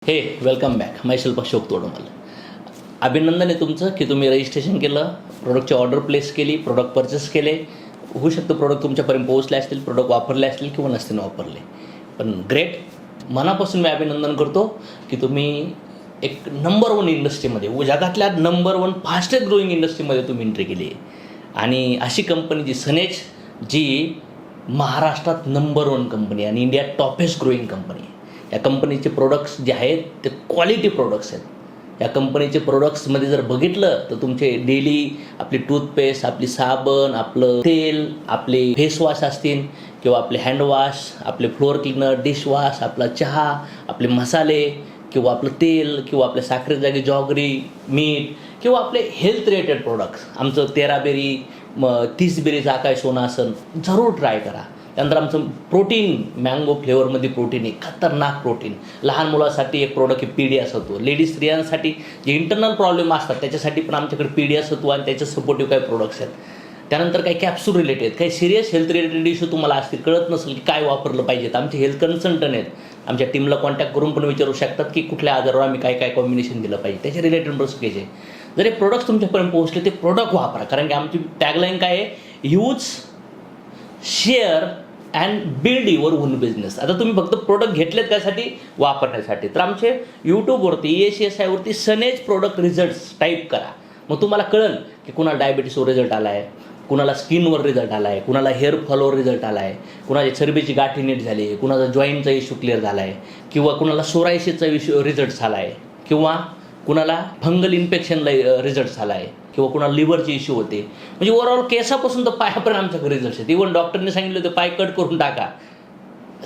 हे welcome back myself Ashok Todmal. अभिनंदन आहे तुमचं की तुम्ही रजिस्ट्रेशन केलं, प्रोडक्टची ऑर्डर प्लेस केली, प्रोडक्ट परचेस केले. होऊ शकतं प्रोडक्ट तुमच्यापर्यंत पोहोचले असतील, प्रोडक्ट वापरले असतील किंवा नसतील वापरले, पण ग्रेट. मनापासून मी अभिनंदन करतो की तुम्ही एक नंबर 1 इंडस्ट्रीमध्ये, जगातल्या नंबर 1 फास्टेस्ट ग्रोईंग इंडस्ट्रीमध्ये तुम्ही एंट्री केली आहे. आणि अशी कंपनी जी सनेज, जी महाराष्ट्रात नंबर 1 कंपनी आणि इंडियात टॉपेस्ट ग्रोईंग कंपनी आहे. या कंपनीचे प्रोडक्ट्स जे आहेत ते क्वालिटी प्रोडक्ट्स आहेत. या कंपनीचे प्रोडक्ट्समध्ये जर बघितलं तर तुमचे डेली आपली टूथपेस्ट, आपली साबण, आपलं तेल, आपले फेसवॉश असतील किंवा आपले हँडवॉश, आपले फ्लोअर क्लीनर, डिशवॉश, आपला चहा, आपले मसाले किंवा आपलं तेल किंवा आपल्या साखरे जागी जॉगरी, मीठ किंवा आपले हेल्थ रिलेटेड प्रोडक्ट्स, आमचं 13 बेरी 30 बेरीचं आकाश सोना असेल, जरूर ट्राय करा. त्यानंतर आमचं प्रोटीन, मँगो फ्लेवरमध्ये प्रोटीन आहे, खतरनाक प्रोटीन. लहान मुलासाठी एक प्रोडक्ट आहे पीडीएस होतो. लेडीज स्त्रियांसाठी जे इंटरनल प्रॉब्लेम असतात त्याच्यासाठी पण आमच्याकडे पीडीएस होतो आणि त्याचे सपोर्टिव्ह काही प्रोडक्ट्स आहेत. त्यानंतर काही कॅप्सूल रिलेटेड, काही सिरियस हेल्थ रिलेटेड इश्यू तुम्हाला असतील, कळत नसेल की काय वापरलं पाहिजे, आमचे हेल्थ कन्सल्टंट आहेत. आमच्या टीमला कॉन्टॅक्ट करून पण विचारू शकतात की कुठल्या आजारावर आम्ही काय काय कॉम्बिनेशन दिलं पाहिजे, त्याचे रिलेटेड प्रोडक्ट्स घ्यायचे. जर हे प्रोडक्ट्स तुमच्यापर्यंत पोहोचले ते प्रोडक्ट वापरा, कारण की आमची टॅगलाईन काय आहे, use, share and build your on business. आता तुम्ही फक्त प्रोडक्ट घेतलेत त्यासाठी, वापरण्यासाठी, तर आमचे यूट्यूबवरती ACSI सनेज प्रोडक्ट रिझल्ट्स टाईप करा. मग तुम्हाला कळेल की कुणाला डायबिटीसवर रिझल्ट आला आहे, कुणाला स्किनवर रिझल्ट आला आहे, कुणाला हेअर फॉलवर रिझल्ट आला आहे, कुणाची चरबीची गाठी नीट झाली आहे, कुणाचा जॉईंटचा इश्यू क्लिअर झाला आहे, किंवा कुणाला सोरायसिसचा इश्यू रिझल्ट झाला आहे, किंवा कुणाला फंगल इन्फेक्शनला रिझल्ट झाला आहे, किंवा कुणाला लिव्हरचे इश्यू होते. म्हणजे ओव्हरऑल केसापासून तर पायापर्यंत आमच्याकडे रिझल्ट आहेत. इव्हन डॉक्टरने सांगितलं होतं पाय कट करून टाका,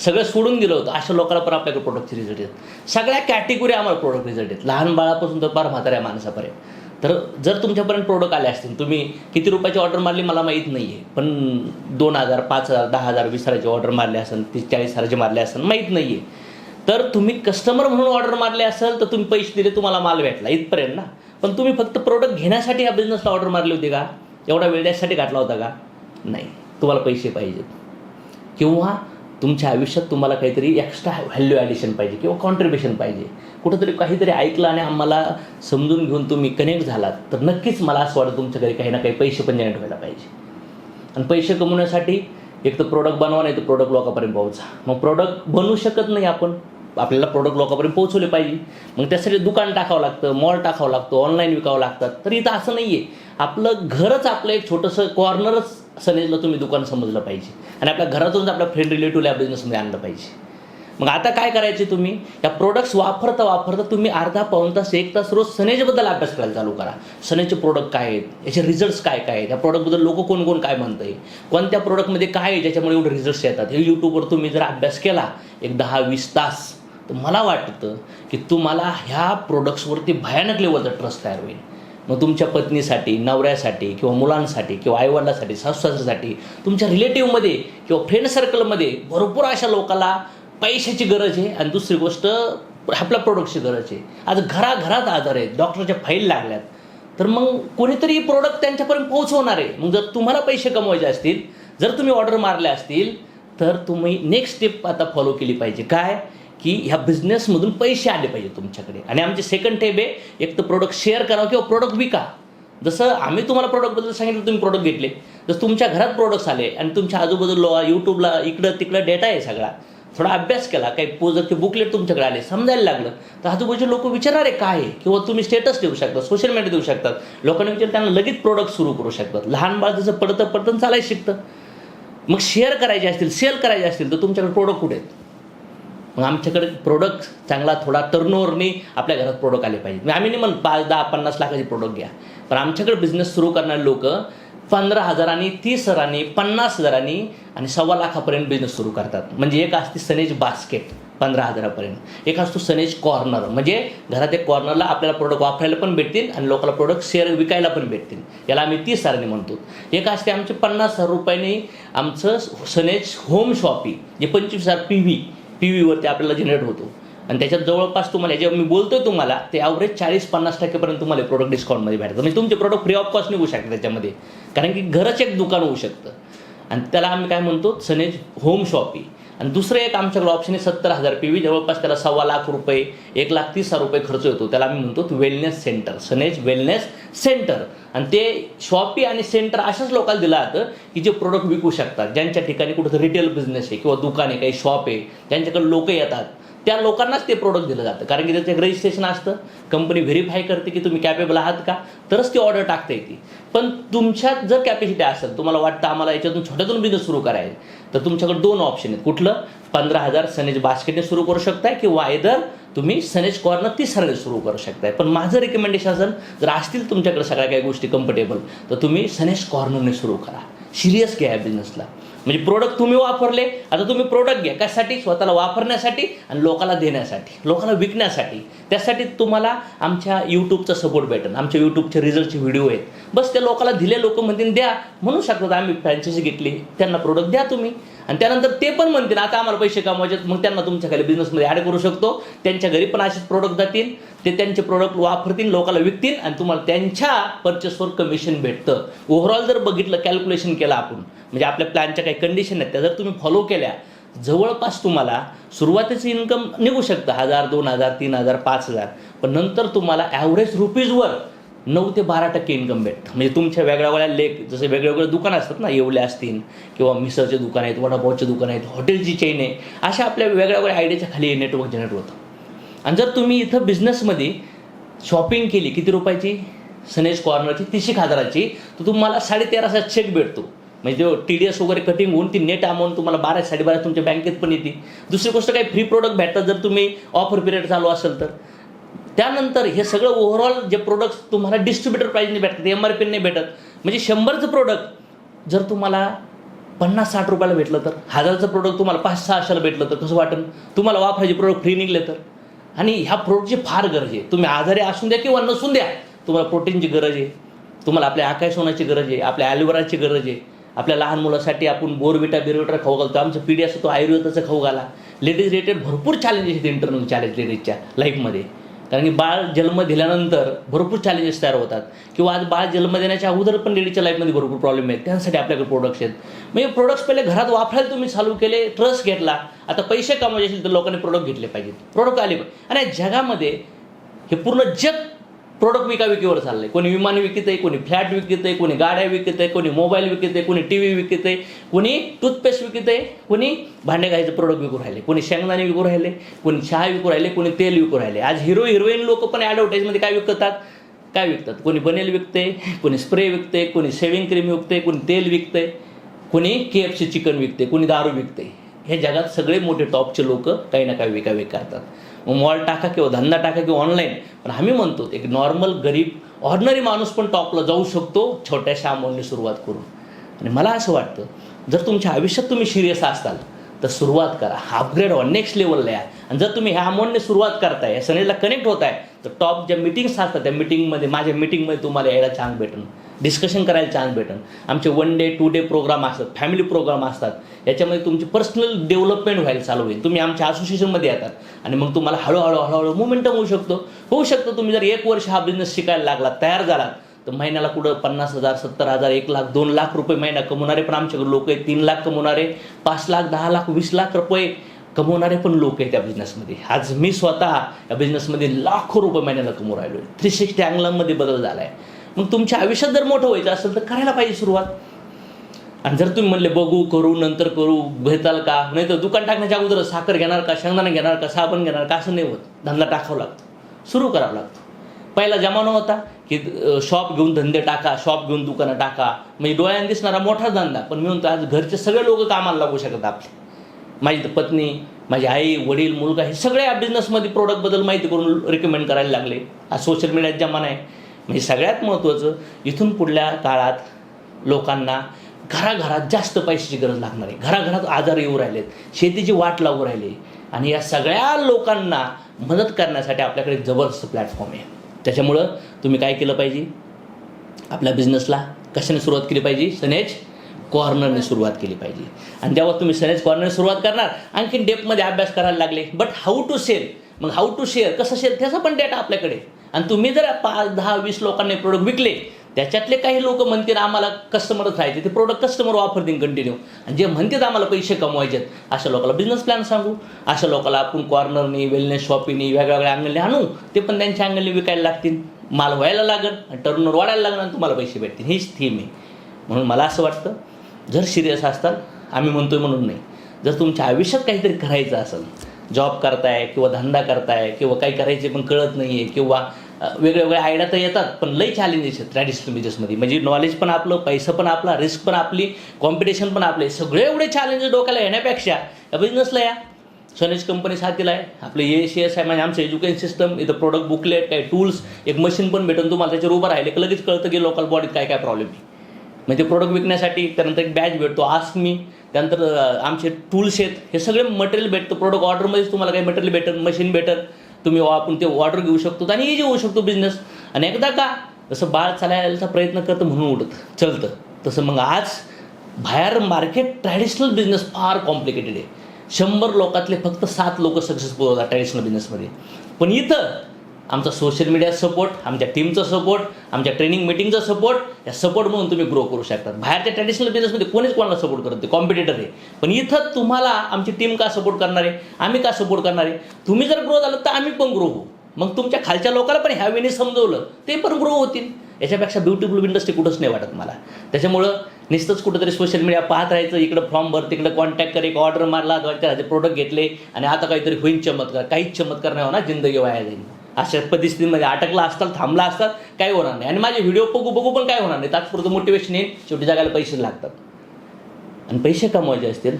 सगळं सोडून दिलं होतं, अशा लोकांना पण आपल्याकडे प्रोडक्टचे रिझल्ट आहेत. सगळ्या कॅटेगरी आम्हाला प्रोडक्ट रिझल्ट आहेत, लहान बाळापासून तर फार म्हाताऱ्या माणसापर्यंत. तर जर तुमच्यापर्यंत प्रोडक्ट आले असतील, तुम्ही किती रुपयाची ऑर्डर मारली मला माहीत नाही आहे, पण 2,000, 5,000, 10,000, 20,000ची ऑर्डर मारली असेल, 30-40,000ची मारली असेल, माहीत नाही आहे, तर तुम्ही कस्टमर म्हणून ऑर्डर मारले असेल तर तुम्ही पैसे दिले, तुम्हाला माल भेटला इथपर्यंत ना. पण तुम्ही फक्त प्रोडक्ट घेण्यासाठी या बिझनेसला ऑर्डर मारली होती का? एवढा वेळ त्यासाठी घातला होता का? नाही. तुम्हाला पैसे पाहिजेत, किंवा तुमच्या आयुष्यात तुम्हाला काहीतरी एक्स्ट्रा व्हॅल्यू ॲडिशन पाहिजे किंवा कॉन्ट्रीब्युशन पाहिजे. कुठंतरी काहीतरी ऐकलं आणि आम्हाला समजून घेऊन तुम्ही कनेक्ट झालात तर नक्कीच मला असं वाटतं तुमच्याकडे काही ना काही पैसे पण जनरेट व्हायला पाहिजे. आणि पैसे कमवण्यासाठी एक तर प्रोडक्ट बनवा, नाही तर प्रोडक्ट लोकांपर्यंत पोहोचा. मग प्रोडक्ट बनवू शकत नाही आपण, आपल्याला प्रोडक्ट लोकांपर्यंत पोहोचवले पाहिजे. मग त्यासाठी दुकान टाकावं लागतं, मॉल टाकावं लागतं, ऑनलाईन विकावं लागतात. तर इथं असं नाही आहे, आपलं घरच आपलं एक छोटंसं कॉर्नरच सनेजला तुम्ही दुकान समजलं पाहिजे आणि आपल्या घरातूनच आपल्या फ्रेंड रिलेटिव्हला या बिझनेसमध्ये आणलं पाहिजे. मग आता काय करायचे, तुम्ही या प्रोडक्ट्स वापरता तुम्ही अर्धा, पाऊण तास, 1 तास रोज सनेजबद्दल अभ्यास करायला चालू करा. सनेजचे प्रोडक्ट काय आहेत, याचे रिझल्ट्स काय काय आहेत, या प्रोडक्टबद्दल लोक कोण काय म्हणतं आहे, कोणत्या प्रोडक्टमध्ये काय आहे ज्याच्यामुळे एवढे रिझल्ट्स येतात, हे यूट्यूबवर तुम्ही जर अभ्यास केला एक 10-20 तास, तर मला वाटतं की तुम्हाला ह्या प्रोडक्ट्सवरती भयानक लेवलचा ट्रस्ट तयार होईल. मग तुमच्या पत्नीसाठी, नवऱ्यासाठी किंवा मुलांसाठी किंवा आईवडिलांसाठी, सासूसासऱ्यासाठी, तुमच्या रिलेटिव्हमध्ये किंवा फ्रेंड सर्कलमध्ये भरपूर अशा लोकांना पैशाची गरज आहे आणि दुसरी गोष्ट आपल्या प्रोडक्टची गरज आहे. आज घराघरात आजार आहेत, डॉक्टरच्या फाईल लागल्यात, तर मग कोणीतरी प्रोडक्ट त्यांच्यापर्यंत पोहोचवणार आहे. मग जर तुम्हाला पैसे कमवायचे असतील, जर तुम्ही ऑर्डर मारल्या असतील, तर तुम्ही नेक्स्ट स्टेप आता फॉलो केली पाहिजे. काय की ह्या बिझनेसमधून पैसे आले पाहिजे तुमच्याकडे. आणि आमची सेकंड टेप आहे, एक तर प्रोडक्ट शेअर करा किंवा प्रोडक्ट विका. जसं आम्ही तुम्हाला प्रोडक्टबद्दल सांगितलं, तुम्ही प्रोडक्ट घेतले, जसं तुमच्या घरात प्रोडक्ट्स आले आणि तुमच्या आजूबाजूला यूट्यूबला इकडं तिकडं डेटा आहे सगळा, थोडा अभ्यास केला, काही पोजरचे बुकलेट तुमच्याकडे आले, समजायला लागलं, तर आजूबाजूचे लोक विचारणार आहे काय आहे, किंवा तुम्ही स्टेटस देऊ शकता, सोशल मीडिया देऊ शकतात, लोकांना विचार त्यांना लगेच प्रोडक्ट सुरू करू शकतात. लहान बाळ जसं पडतं चालायला शिकतं. मग शेअर करायचे असतील, सेल करायचे असतील, तर तुमच्याकडे प्रोडक्ट कुठे आहेत? मग आमच्याकडे प्रोडक्ट चांगला थोडा टर्नओव्हरनी आपल्या घरात प्रोडक्ट आले पाहिजे. आम्ही नाही म्हणत 5, 10, 50 लाखाचे प्रोडक्ट घ्या, पण आमच्याकडे बिझनेस सुरू करणारे लोक 15,000, 30,000, 50,000 आणि 1.25 लाखापर्यंत बिझनेस सुरू करतात. म्हणजे एक असते सनेज बास्केट 15,000पर्यंत, एक असतो सनेज कॉर्नर, म्हणजे घरात एक कॉर्नरला आपल्याला प्रोडक्ट वापरायला पण भेटतील आणि लोकांना प्रोडक्ट शेअर विकायला पण भेटतील. याला आम्ही 30,000 म्हणतो. एक असते आमचे 50,000 रुपयांनी आमचं सनेज होम शॉपी, जे 25,000 PV आपल्याला जनरेट होतो आणि त्याच्यात जवळपास तुम्हाला जे मी बोलतोय तुम्हाला ते ॲव्हरेज 40-50% तुम्हाला प्रोडक्ट डिस्काउंटमध्ये भेटतं. म्हणजे तुमचे प्रोडक्ट फ्री ऑफ कॉस्ट निघू शकतात त्याच्यामध्ये, कारण की घरच एक दुकान होऊ शकतं. आणि त्याला आम्ही काय म्हणतो, सनेज होम शॉपी. आणि दुसरं एक आमच्याकडे ऑप्शन आहे 70,000 PV, जवळपास त्याला 1.25 रुपये 1,30,000 रुपये खर्च येतो. त्याला आम्ही म्हणतो वेलनेस सेंटर, सनेज वेलनेस सेंटर. आणि ते शॉपी आणि सेंटर अशाच लोकांना दिलं जातं की जे प्रोडक्ट विकू शकतात, ज्यांच्या ठिकाणी कुठं रिटेल बिझनेस आहे किंवा दुकान आहे, काही शॉप आहे, ज्यांच्याकडे लोक येतात, त्या लोकांनाच ते प्रोडक्ट दिलं जातं. कारण की त्याचं एक रजिस्ट्रेशन असतं, कंपनी व्हेरीफाय करते की तुम्ही कॅपेबल आहात का, तरच ती ऑर्डर टाकता येते. पण तुमच्यात जर कॅपॅसिटी असेल, तुम्हाला वाटतं आम्हाला याच्यातून छोट्यातून बिझनेस सुरू करायचं, तर तुमच्याकडे 2 ऑप्शन आहेत. कुठलं? 15,000 सनेज बास्केटने सुरू करू शकताय किंवा आयदर तुम्ही सनेज कॉर्नर 30,000 सुरू करू शकताय. पण माझं रिकमेंडेशन असेल, जर असतील तुमच्याकडे सगळ्या काही गोष्टी कम्फर्टेबल, तर तुम्ही सनेज कॉर्नरने सुरू करा. सिरियस घ्या या बिझनेसला. म्हणजे प्रोडक्ट तुम्ही वापरले, आता तुम्ही प्रोडक्ट घ्या कशासाठी? स्वतःला वापरण्यासाठी आणि लोकांना देण्यासाठी, लोकांना विकण्यासाठी. त्यासाठी तुम्हाला आमच्या यूट्यूबचा सपोर्ट भेटेल. आमच्या यूट्यूबचे रिझल्टचे व्हिडिओ आहेत, बस त्या लोकांना दिले, लोक म्हणतील द्या, म्हणू शकतात आम्ही फ्रँचायझी घेतली, त्यांना प्रोडक्ट द्या तुम्ही. आणि त्यानंतर ते पण म्हणतील आता आम्हाला पैसे कमवायचे, मग त्यांना तुमच्या खाली बिझनेसमध्ये ॲड करू शकतो. त्यांच्या घरी पण असेच प्रोडक्ट जातील, ते त्यांचे प्रोडक्ट वापरतील, लोकांना विकतील आणि तुम्हाला त्यांच्या परचेसवर कमिशन भेटतं. ओव्हरऑल जर बघितलं, कॅल्क्युलेशन केलं आपण, म्हणजे आपल्या प्लॅनच्या काही कंडिशन आहेत त्या जर तुम्ही फॉलो केल्या, जवळपास तुम्हाला सुरुवातीचं इन्कम निघू शकतं 1,000, 2,000, 3,000, 5,000, पण नंतर तुम्हाला ॲव्हरेज रुपीजवर 9 ते 12% इन्कम भेटतं. म्हणजे तुमच्या वेगळ्या लेख, जसे वेगवेगळे दुकान असतात ना, येवले असतील किंवा मिसळचे दुकान आहेत, वडापावचे दुकान आहेत, हॉटेलची चेन आहे, अशा आपल्या वेगळ्या आयडियाच्या खाली नेटवर्क जनरेट होतं. आणि जर तुम्ही इथं बिझनेसमध्ये शॉपिंग केली किती रुपयाची? सनेज कॉर्नरची 30,000ची, तर तुम्हाला 13,500 चेक भेटतो. म्हणजे TDS वगैरे कटिंग होऊन ती नेट अमाऊंट तुम्हाला 12-12.5 तुमच्या बँकेत पण येते. दुसरी गोष्ट काही फ्री प्रोडक्ट भेटतात जर तुम्ही ऑफर पिरियड चालू असेल तर. त्यानंतर हे सगळं ओव्हरऑल जे प्रोडक्ट्स तुम्हाला डिस्ट्रीब्युटर प्राईजने भेटतात, MRP नाही भेटत. म्हणजे 100चं प्रोडक्ट जर तुम्हाला 50-60 रुपयाला भेटलं तर, 1000चं प्रोडक्ट तुम्हाला 500-600ला भेटलं तर कसं वाटेल? तुम्हाला वापरायचे प्रोडक्ट फ्री निघले तर. आणि ह्या प्रोडक्टची फार गरज आहे. तुम्ही आजारी असून द्या किंवा नसून द्या, तुम्हाला प्रोटीनची गरज आहे, तुम्हाला आपल्या आकाश सोनाची गरज आहे, आपल्या ॲलोवेराची गरज आहे. आपल्या लहान मुलासाठी आपण बिरविटा खाऊ घालतो, आमचं PD असतो तो आयुर्वेदाचा खाऊ घाला. लेडीज रिलेटेड भरपूर चॅलेंजेस आहेत, इंटरनल चॅलेंज लेडीजच्या लाईफमध्ये. कारण की बाळ जन्म दिल्यानंतर भरपूर चॅलेंजेस तयार होतात, किंवा आज बाळ जन्म देण्याच्या अगोदर पण लेडीजच्या लाईफमध्ये भरपूर प्रॉब्लेम आहेत. त्यासाठी आपल्याकडे प्रोडक्ट्स आहेत. म्हणजे प्रोडक्ट्स पहिले घरात वापरायला तुम्ही चालू केले, ट्रस्ट घेतला, आता पैसे कमवायचे असेल तर लोकांनी प्रोडक्ट घेतले पाहिजेत, प्रोडक्ट आले पाहिजे. आणि जगामध्ये हे पूर्ण जग प्रोडक्ट विकाविकीवर चाललंय. कोणी विमान विकत आहे, कोणी फ्लॅट विकत आहे, कोणी गाड्या विकत आहे, कोणी मोबाईल विकत आहे, कोणी TV विकत आहे, कोणी टूथपेस्ट विकत आहे, कोणी भांडे घायचं प्रोडक्ट विकू राहिले, कोणी शेंगदाणे विकू राहिले, कोणी चहा विकू राहिले, कोणी तेल विकू राहिले. आज हिरोईन लोक पण ॲडव्हर्टाईजमध्ये काय विकतात? कोणी बनेल विकते, कोणी स्प्रे विकते, कोणी शेविंग क्रीम विकते, कोणी तेल विकते, कोणी KFC चिकन विकते, कोणी दारू विकते. हे जगात सगळे मोठे टॉपचे लोक काही ना काही विकाविक करतात. मग मॉल टाका किंवा धंदा टाका किंवा ऑनलाईन, पण आम्ही म्हणतो एक नॉर्मल गरीब ऑर्डनरी माणूस पण टॉपला जाऊ शकतो छोट्याशा अमाऊंटने सुरुवात करून. आणि मला असं वाटतं, जर तुमच्या आयुष्यात तुम्ही सिरियस असाल तर सुरुवात करा, अपग्रेड व्हा, नेक्स्ट लेवलला या. आणि जर तुम्ही ह्या अमाऊंटने सुरुवात करताय, सनेजला कनेक्ट होत आहे, तर टॉप ज्या मिटिंग्स असतात त्या मिटिंगमध्ये, माझ्या मिटिंगमध्ये तुम्हाला यायला चान्स भेटेल, डिस्कशन करायला चान्स भेटेल. आमचे 1 डे 2 डे प्रोग्राम असतात, फॅमिली प्रोग्राम असतात, याच्यामध्ये तुमची पर्सनल डेव्हलपमेंट व्हायला चालू होईल. तुम्ही आमच्या असोसिएशनमध्ये येतात आणि मग तुम्हाला हळूहळू मोमेंटम होऊ शकतो. तुम्ही जर 1 वर्ष हा बिझनेस शिकायला लागला, तयार झालात, तर महिन्याला कुठं 50,000, 70,000, 1 लाख, 2 लाख रुपये महिना कमवणारे पण आमच्याकडे लोक आहेत. 3 लाख कमवणारे, 5 लाख, 10 लाख, 20 लाख रुपये कमवणारे पण लोक आहेत त्या बिझनेसमध्ये. आज मी स्वतः या बिझनेसमध्ये लाखो रुपये महिन्याला कमवून राहिलो. 360 अँगलमध्ये बदल झाला आहे. मग तुमच्या आयुष्यात जर मोठं व्हायचं असेल तर करायला पाहिजे सुरुवात. आणि जर तुम्ही म्हणले बघू, करू, नंतर करू, घेताल का, नाही तर दुकान टाकण्याच्या अगोदर साखर घेणार का, शेंगदाणा घेणार का, साबण घेणार का, असं नाही होत. धंदा टाकावा लागतो, सुरू करावा लागतो. पहिला जमाना होता की शॉप घेऊन धंदे टाका, शॉप घेऊन दुकानं टाका, म्हणजे डोळ्याने दिसणारा मोठा धंदा. पण मी म्हणतो आज घरचे सगळे लोक कामाला लागू शकतात आपले. माझी पत्नी, माझी आई, वडील, मुलगा, हे सगळे या बिझनेसमध्ये प्रोडक्टबद्दल माहिती करून रिकमेंड करायला लागले. आज सोशल मीडियाचा जमाना आहे. म्हणजे सगळ्यात महत्त्वाचं, इथून पुढल्या काळात लोकांना घराघरात जास्त पैशाची गरज लागणार आहे. घराघरात आजार येऊ राहिलेत, शेतीची वाट लागू राहिली, आणि या सगळ्या लोकांना मदत करण्यासाठी आपल्याकडे जबरदस्त प्लॅटफॉर्म आहे. त्याच्यामुळं तुम्ही काय केलं पाहिजे, आपल्या बिझनेसला कशाने सुरुवात केली पाहिजे? सनेज कॉर्नरने सुरुवात केली पाहिजे. आणि जेव्हा तुम्ही सनेज कॉर्नरने सुरुवात करणार, आणखीन डेप्थमध्ये अभ्यास करायला लागले, बट हाऊ टू सेल, मग हाऊ टू शेअर, कसं शेअर, त्याचा पण डेटा आपल्याकडे. आणि तुम्ही जर 5, 10, 20 लोकांनी प्रोडक्ट विकले, त्याच्यातले काही लोक म्हणतील आम्हाला कस्टमरच राहायचे, ते प्रोडक्ट कस्टमर वापरतील कंटिन्यू, आणि जे म्हणतात आम्हाला पैसे कमवायचे आहेत अशा लोकांना बिझनेस प्लॅन सांगू. अशा लोकांना आपण कॉर्नरनी, वेलनेस शॉपीनी, वेगवेगळ्या अँगलने आणू, ते पण त्यांच्या अँगलने विकायला लागतील, माल व्हायला लागेल आणि टर्नओव्हर वाढायला लागेल आणि तुम्हाला पैसे भेटतील. हीच थीम आहे. म्हणून मला असं वाटतं, जर सिरियस असताल, आम्ही म्हणतोय म्हणून नाही, जर तुमच्या आयुष्यात काहीतरी करायचं असेल, जॉब करताय किंवा धंदा करताय किंवा काही करायचे पण कळत नाही आहे, किंवा वेगवेगळ्या आयडिया तर येतात पण लई चॅलेंजेस आहेत ट्रॅडिशनल बिझनेसमध्ये. म्हणजे नॉलेज पण आपलं, पैसा पण आपला, रिस्क पण आपली, कॉम्पिटिशन पण आपले, सगळे एवढे चॅलेंजेस डोक्याला येण्यापेक्षा या बिझनेसला या. स्वनेज कंपनी साथीला आहे, आपलं ACS आहे, म्हणजे आमचं एज्युकेशन सिस्टम, इथं प्रोडक्ट बुकलेट, काही टूल्स, एक मशीन पण भेटून तुम्हाला त्याच्यावर उभं राहिले की लगेच कळतं की लोकल बॉडीत काय काय प्रॉब्लेम आहे. म्हणजे ते प्रोडक्ट विकण्यासाठी त्यानंतर एक बॅच भेटतो, आस्क मी, त्यानंतर आमचे टूल्स आहेत, हे सगळे मटेरियल भेटतं. प्रोडक्ट ऑर्डरमध्येच तुम्हाला काही मटेरियल भेटत, मशीन भेटत, तुम्ही आपण ते ऑर्डर घेऊ शकतो आणि इजी होऊ शकतो बिझनेस. आणि एकदा का जसं बाळ चालायचा प्रयत्न करतं म्हणून उडत चलतं, तसं मग आज बाहेर मार्केट ट्रॅडिशनल बिझनेस फार कॉम्प्लिकेटेड आहे. 100 लोकातले फक्त 7 लोक सक्सेसफुल होतात ट्रॅडिशनल बिझनेसमध्ये. पण इथं आमचा सोशल मीडिया सपोर्ट, आमच्या टीमचा सपोर्ट, आमच्या ट्रेनिंग मिटिंगचा सपोर्ट, या सपोर्ट म्हणून तुम्ही ग्रो करू शकता. बाहेरच्या ट्रॅडिशनल बिझनेसमध्ये कोणीच कोणाला सपोर्ट करत नाही, कॉम्पिटिटर आहे. पण इथं तुम्हाला आमची टीम का सपोर्ट करणार आहे, आम्ही का सपोर्ट करणार आहे. तुम्ही जर ग्रो झालं तर आम्ही पण ग्रो होऊ. मग तुमच्या खालच्या लोकांना पण ह्या वेळी समजवलं ते पण ग्रो होतील. याच्यापेक्षा ब्युटिफुल इंडस्ट्री कुठंच नाही वाटत मला. त्याच्यामुळं नुसतंच कुठंतरी सोशल मीडिया पाहत राहायचं, इकडं फॉर्म भर, तिकडं कॉन्टॅक्ट कर, एक ऑर्डर मारला, 2-4 प्रोडक्ट घेतले आणि आता काहीतरी होईल चमत्कार. काहीच चमत्कार नाही होणार, जिंदगी वाया जाईल. अशा परिस्थितीमध्ये अटकला असतात, थांबला असतात, काही होणार नाही. आणि माझे व्हिडिओ बघू पण काय होणार नाही, तात्पुरतं मोटिवेशन येईल. शेवटी जगायला पैसे लागतात आणि पैसे कमवायचे असतील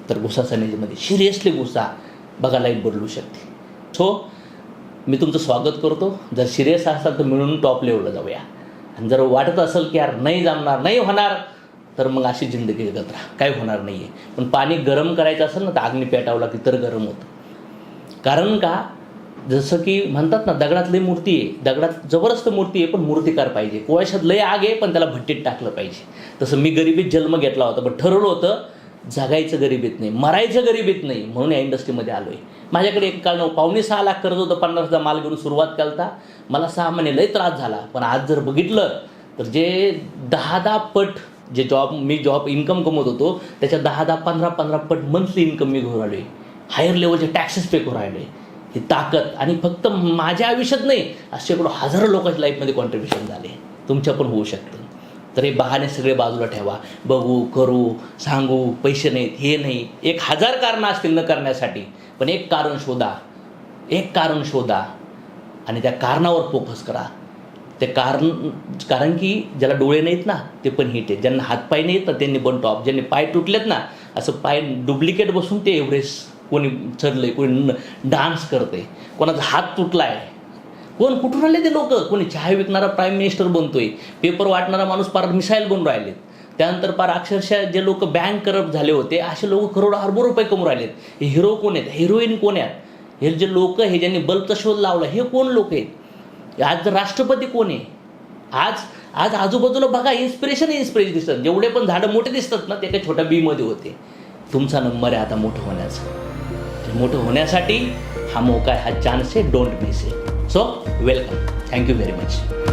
तर गुस्सा नेजमध्ये सिरियसली गुस्सा बघा, लाईफ बदलू शकते. सो मी तुमचं स्वागत करतो. जर सिरियस असाल तर मिळून टॉप लेवलला जाऊया. आणि जर वाटत असेल की यार नाही जमणार, नाही होणार, तर मग अशी जिंदगी जगत राहा, काही होणार नाही आहे. पण पाणी गरम करायचं असेल ना तर अग्नी पेटावं लागते तर गरम होतं. कारण का, जसं की म्हणतात ना, दगडात लई मूर्ती आहे, दगडात जबरदस्त मूर्ती आहे, पण मूर्तिकार पाहिजे. कोळशात लई आग आहे पण त्याला भट्टीत टाकलं पाहिजे. तसं मी गरिबीत जन्म घेतला होता, पण ठरवलं होतं जगायचं गरिबीत नाही, मरायचं गरिबीत नाही, म्हणून या इंडस्ट्रीमध्ये आलो आहे. माझ्याकडे एक काळ 5.25 लाख कर्ज होतं, 50,000 माल घेऊन सुरुवात केलता. मला 6 महिने लई त्रास झाला. पण आज जर बघितलं तर जे 10 पट जे मी जॉब इन्कम कमवत होतो त्याच्या 10-15 पट मंथली इन्कम मी घेऊन राहिलो आहे. हायर लेवलचे टॅक्सेस पे करून राहिले. ही ताकद, आणि फक्त माझ्या आयुष्यात नाही, असे शेकडो हजारो लोकांच्या लाईफमध्ये कॉन्ट्रीब्युशन झाले. तुमच्या पण होऊ शकतं. तर हे बहाणे सगळे बाजूला ठेवा. बघू, करू, सांगू, पैसे नाहीत, हे नाही, 1000 कारणं असतील न करण्यासाठी, पण एक कारण शोधा आणि त्या कारणावर फोकस करा. ते कारण की ज्याला डोळे नाहीत ना ते पण हिट आहे, ज्यांना हातपाय नाहीत ना त्यांनी पण टॉप, ज्यांनी पाय तुटलेत ना, असं पाय डुप्लिकेट बसून ते एव्हरेस्ट कोणी चढलंय, कोणी डान्स करते, कोणाचा हात तुटला आहे, कोण कुठून आले ते लोक, कोणी चहा विकणारा प्राईम मिनिस्टर बनतोय, पेपर वाटणारा माणूस पार मिसाईल बनून राहिलेत. त्यानंतर पार अक्षरशः जे लोक बँक करप्ट झाले होते असे लोक करोडो अरबो रुपये कमवून राहिलेत. हे हिरो कोण आहेत, हिरोईन कोण आहेत, हे जे लोक, हे ज्यांनी बल्बचा शोध लावला हे कोण लोक आहेत, आज राष्ट्रपती कोण आहे, आज आजूबाजूला बघा इन्स्पिरेशन दिसतात. जेवढे पण झाडं मोठे दिसतात ना ते काही छोट्या बीमध्ये होते. तुमचा नंबर आहे आता मोठं होण्याचा. मोठं होण्यासाठी हा मौका आहे, हा चान्स आहे, don't miss it. So welcome, thank you very much.